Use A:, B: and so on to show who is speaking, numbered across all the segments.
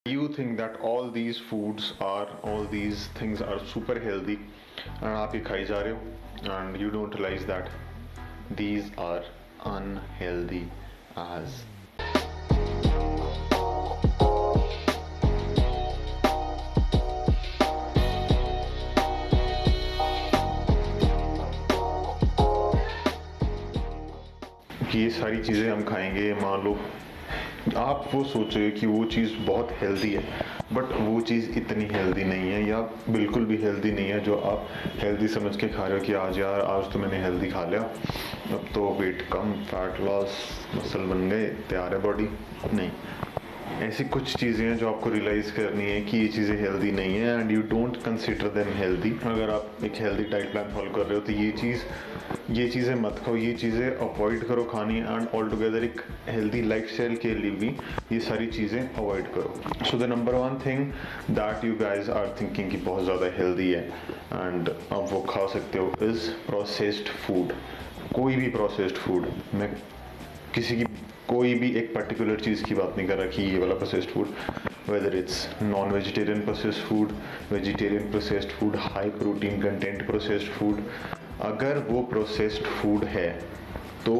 A: You think that all these foods are, all these things are super healthy and आप ये खाई जा रहे हो and you don't realize that these are unhealthy as कि ये सारी चीज़ें हम खाएंगे। मान लो आप वो सोच रहे हो कि वो चीज़ बहुत हेल्दी है, बट वो चीज़ इतनी हेल्दी नहीं है या बिल्कुल भी हेल्दी नहीं है जो आप हेल्दी समझ के खा रहे हो कि आज यार आज तो मैंने हेल्दी खा लिया, अब तो वेट कम, फैट लॉस, मसल बन गए, तैयार है बॉडी। नहीं, ऐसी कुछ चीज़ें हैं जो आपको रियलाइज़ करनी है कि ये चीज़ें हेल्दी नहीं है and you don't consider them healthy. अगर आप एक हेल्दी डाइट प्लान फॉलो कर रहे हो तो ये चीज़ें मत खाओ, ये चीज़ें अवॉइड करो खानी एंड ऑल टुगेदर एक हेल्दी लाइफस्टाइल के लिए भी ये सारी चीज़ें अवॉइड करो। So the number one thing that you guys are thinking कि बहुत ज़्यादा हेल्दी है एंड आप वो खा सकते हो इज़ प्रोसेस्ड फूड। कोई भी प्रोसेस्ड फूड, मैं किसी की कोई भी एक पर्टिकुलर चीज़ की बात नहीं कर रहा कि ये वाला processed food, whether it's non vegetarian processed food, vegetarian processed food, high protein content processed food, अगर वो प्रोसेस्ड फूड है तो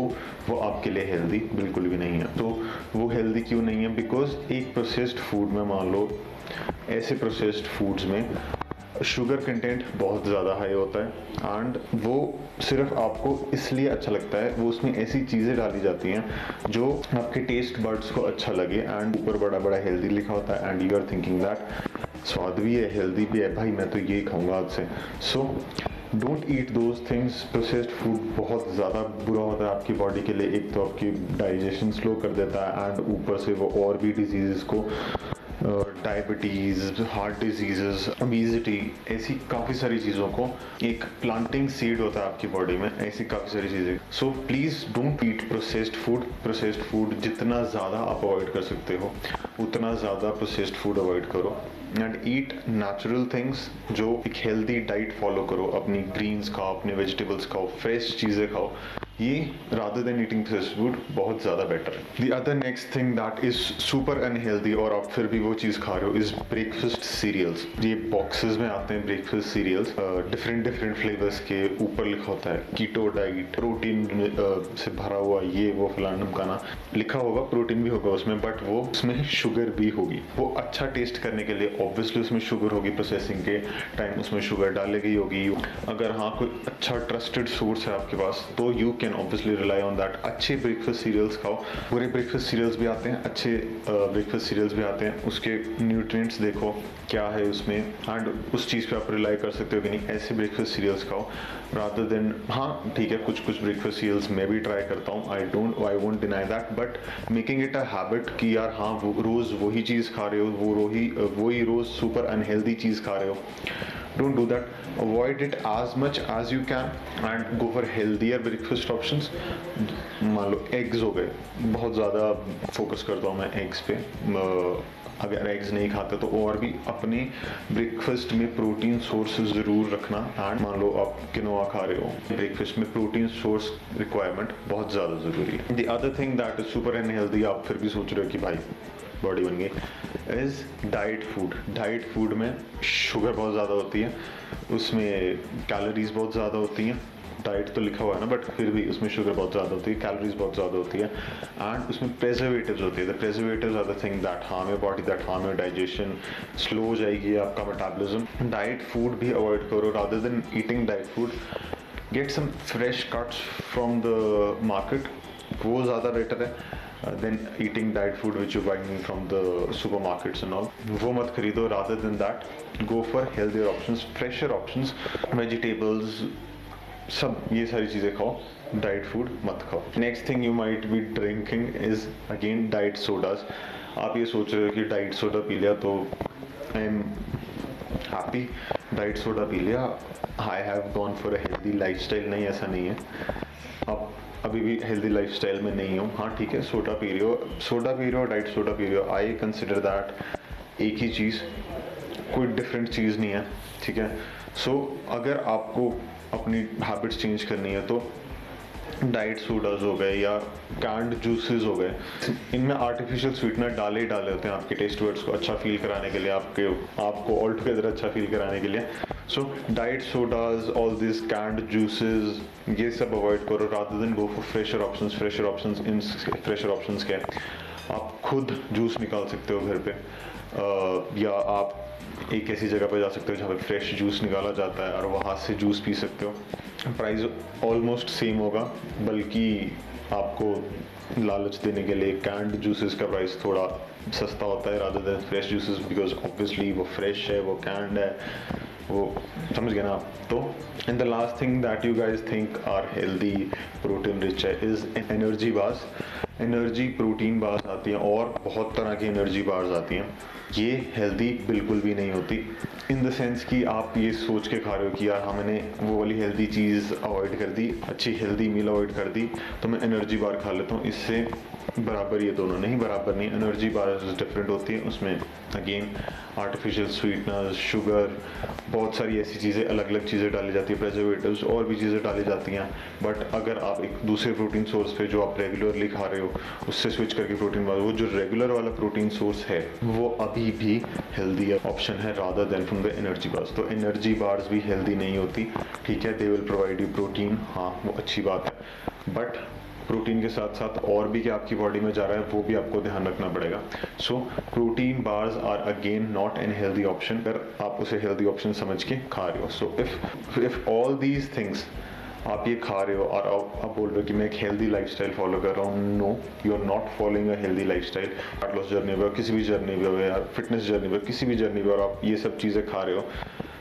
A: वो आपके लिए हेल्दी बिल्कुल भी नहीं है। तो वो हेल्दी क्यों नहीं है? बिकॉज एक प्रोसेस्ड फूड में, मान लो ऐसे प्रोसेस्ड फूड्स में शुगर कंटेंट बहुत ज़्यादा हाई होता है एंड वो सिर्फ आपको इसलिए अच्छा लगता है, वो उसमें ऐसी चीज़ें डाली जाती हैं जो आपके टेस्ट बर्ड्स को अच्छा लगे एंड ऊपर बड़ा बड़ा हेल्दी लिखा होता है and you are thinking that स्वाद भी है, हेल्दी भी है, भाई मैं तो ये खाऊंगा आज से। So don't eat those things. Processed food बहुत ज़्यादा बुरा होता है आपकी बॉडी के लिए। एक तो आपकी डाइजेशन स्लो कर देता है एंड ऊपर से वो और भी डिजीज़ को, डायबिटीज़, हार्ट डिजीज़, ओबेसिटी, ऐसी काफ़ी सारी चीज़ों को एक प्लांटिंग सीड होता है आपकी बॉडी में, ऐसी काफ़ी सारी चीज़ें। So please don't eat processed food. Processed food जितना ज़्यादा आप अवॉइड कर सकते हो उतना ज़्यादा प्रोसेस्ड फूड अवॉइड करो एंड ईट नेचुरल थिंग्स। जो एक हेल्दी डाइट फॉलो करो, अपनी ग्रीन्स खाओ, अपने वेजिटेबल्स खाओ, फ्रेश चीज़ें खाओ, ये rather than eating processed food बहुत ज़्यादा बेटर है। The other next thing that is super unhealthy और आप फिर भी वो चीज़ खा रहे हो इज़ ब्रेकफास्ट सीरियल्स। ये बॉक्सेस में आते हैं ब्रेकफास्ट सीरियल्स, डिफरेंट फ्लेवर्स के, ऊपर लिखा होता है कीटो डाइट, प्रोटीन से भरा हुआ, ये वो फलाना ढमकाना लिखा होगा, प्रोटीन भी होगा उसमें, बट वो उसमें शुगर भी होगी। वो अच्छा टेस्ट करने के लिए ऑब्वियसली उसमें शुगर होगी, प्रोसेसिंग के टाइम उसमें शुगर डाली गई होगी। अगर हाँ कोई अच्छा ट्रस्टेड सोर्स है आपके पास तो you can obviously rely on that. अच्छे ब्रेकफास्ट सीरियल्स खाओ, पूरे ब्रेकफास्ट सीरियल्स भी आते हैं, अच्छे ब्रेकफास्ट सीरियल्स भी आते हैं, उसके न्यूट्रिएंट्स देखो क्या है उसमें एंड उस चीज़ पे आप रिलाई कर सकते हो कि नहीं, ऐसे ब्रेकफास्ट सीरियल्स खाओ रादर देन। हाँ ठीक है, कुछ ब्रेकफास्ट सीरियल्स मैं भी ट्राई करता हूँ, I won't deny that, but making it a habit कि यार हाँ वो रोज़ वही चीज़ खा रहे हो, वही रोज़ सुपर अनहेल्दी चीज़ खा रहे हो, don't do that. Avoid it as much as you can and go for healthier breakfast options. मान लो एग्स हो गए, बहुत ज़्यादा फोकस करता हूँ मैं एग्स पे। अगर एग्स नहीं खाते तो और भी अपने ब्रेकफास्ट में प्रोटीन सोर्स ज़रूर रखना एंड मान लो आप किनोआ खा रहे हो, ब्रेकफास्ट में प्रोटीन सोर्स रिक्वायरमेंट बहुत ज़्यादा ज़रूरी है। The other thing that is super unhealthy, आप फिर भी सोच रहे हो कि भाई बॉडी बन गई, is diet food. Diet food में शुगर बहुत ज़्यादा होती है, उसमें कैलोरीज बहुत ज़्यादा होती हैं। डाइट तो लिखा हुआ है ना, बट फिर भी उसमें शुगर बहुत ज़्यादा होती है, कैलोरीज बहुत ज़्यादा होती है एंड उसमें प्रेजर्वेटिव्स होती है। The preservatives are the thing that harm your body, that harm your digestion, slow हो जाएगी आपका मेटाबॉलिज्म। डाइट फूड भी अवॉइड करो rather than eating diet food. Get some fresh cuts from the market, वो ज़्यादा better है than eating diet food which you buying from the supermarkets and all. वो मत खरीदो, rather than that go for healthier options, fresher options, vegetables, सब ये सारी चीज़ें खाओ, डाइट फूड मत खाओ। Next thing you might be drinking is again diet sodas. आप ये सोच रहे हो कि डाइट सोडा पी लिया तो I am happy, diet soda पी लिया, I have gone for a healthy lifestyle. नहीं, ऐसा नहीं है। आप अभी भी हेल्दी लाइफस्टाइल में नहीं हो, हाँ ठीक है, सोडा पी रहे हो, डाइट सोडा पी रहे हो, आई कंसिडर दैट एक ही चीज़, कोई डिफरेंट चीज़ नहीं है, ठीक है। सो अगर आपको अपनी हैबिट्स चेंज करनी है तो डाइट सोडाज हो गए या कैंड जूसेस हो गए, इनमें आर्टिफिशियल स्वीटनर डाले ही डाले होते हैं आपके टेस्ट वर्ड्स को अच्छा फील कराने के लिए, आपको ऑल टुगेदर अच्छा फील कराने के लिए। So diet sodas, all this canned juices, ये सब अवॉइड करो rather than go for fresher options. Fresher options क्या है, आप खुद जूस निकाल सकते हो घर पे, या आप एक ऐसी जगह पर जा सकते हो जहाँ पे फ्रेश जूस निकाला जाता है और वहाँ से जूस पी सकते हो। प्राइस ऑलमोस्ट सेम होगा, बल्कि आपको लालच देने के लिए कैंड जूसेस का प्राइस थोड़ा सस्ता होता है rather than fresh juices, because obviously वो फ्रेश है, वो कैंड है, वो समझ गए ना आप। तो and the last thing that you guys think are healthy protein rich है is energy bars. Energy protein bars आती हैं और बहुत तरह की एनर्जी बार्स आती हैं, ये हेल्दी बिल्कुल भी नहीं होती, इन द सेंस कि आप ये सोच के खा रहे हो कि यार हाँ मैंने वो वाली हेल्दी चीज़ अवॉइड कर दी, अच्छी हेल्दी मील अवॉइड कर दी, तो मैं एनर्जी बार खा लेता हूँ। इससे बराबर ये दोनों नहीं, बराबर नहीं। एनर्जी बार डिफरेंट होती है, उसमें अगेन आर्टिफिशियल स्वीटनर्स, शुगर, बहुत सारी ऐसी चीज़ें, अलग अलग चीज़ें डाली जाती है, प्रेजर्वेटिव्स और भी चीज़ें डाली जाती हैं। बट अगर आप एक दूसरे प्रोटीन सोर्स पे जो आप रेगुलरली खा रहे हो उससे स्विच करके प्रोटीन बार, वो जो रेगुलर वाला प्रोटीन सोर्स है वो अभी भी हेल्दी ऑप्शन है rather than from the energy bars. तो एनर्जी बार्स भी हेल्दी नहीं होती, ठीक है, they will provide you protein, हाँ वो अच्छी बात है, बट प्रोटीन के साथ साथ और भी क्या आपकी बॉडी में जा रहा है वो भी आपको ध्यान रखना पड़ेगा। So protein bars are again not an healthy option, अगर आप उसे हेल्दी ऑप्शन समझ के खा रहे हो। So if all these things आप ये खा रहे हो और आप बोल रहे हो कि मैं एक हेल्दी लाइफस्टाइल फॉलो कर रहा हूँ, no, you are not following a healthy lifestyle. Weight loss journey पे, किसी भी जर्नी पे हो, या फिटनेस जर्नी पे, किसी भी जर्नी पे, और आप ये सब चीज़ें खा रहे हो,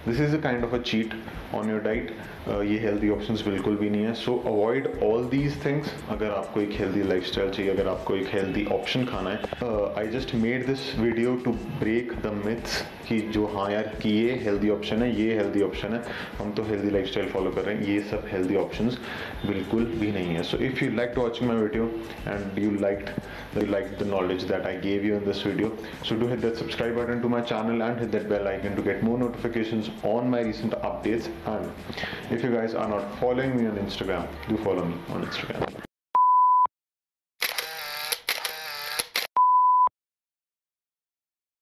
A: this is a kind of a cheat on your diet. ये हेल्दी ऑप्शंस बिल्कुल भी नहीं है। सो अवॉइड ऑल दीज थिंग्स अगर आपको एक हेल्दी लाइफस्टाइल चाहिए, अगर आपको एक हेल्दी ऑप्शन खाना है। I just made this video to break the myths कि जो हाँ यार कि ये हेल्दी ऑप्शन है, ये हेल्दी ऑप्शन है, हम तो हेल्दी लाइफस्टाइल फॉलो कर रहे हैं, ये सब हेल्दी ऑप्शंस बिल्कुल भी नहीं है। So if you like watching my video and you liked the knowledge that I gave you in this video, so do hit that subscribe button to my channel and hit that bell icon to get more notifications on my recent updates. And if you guys are not following me on Instagram, do follow me on Instagram.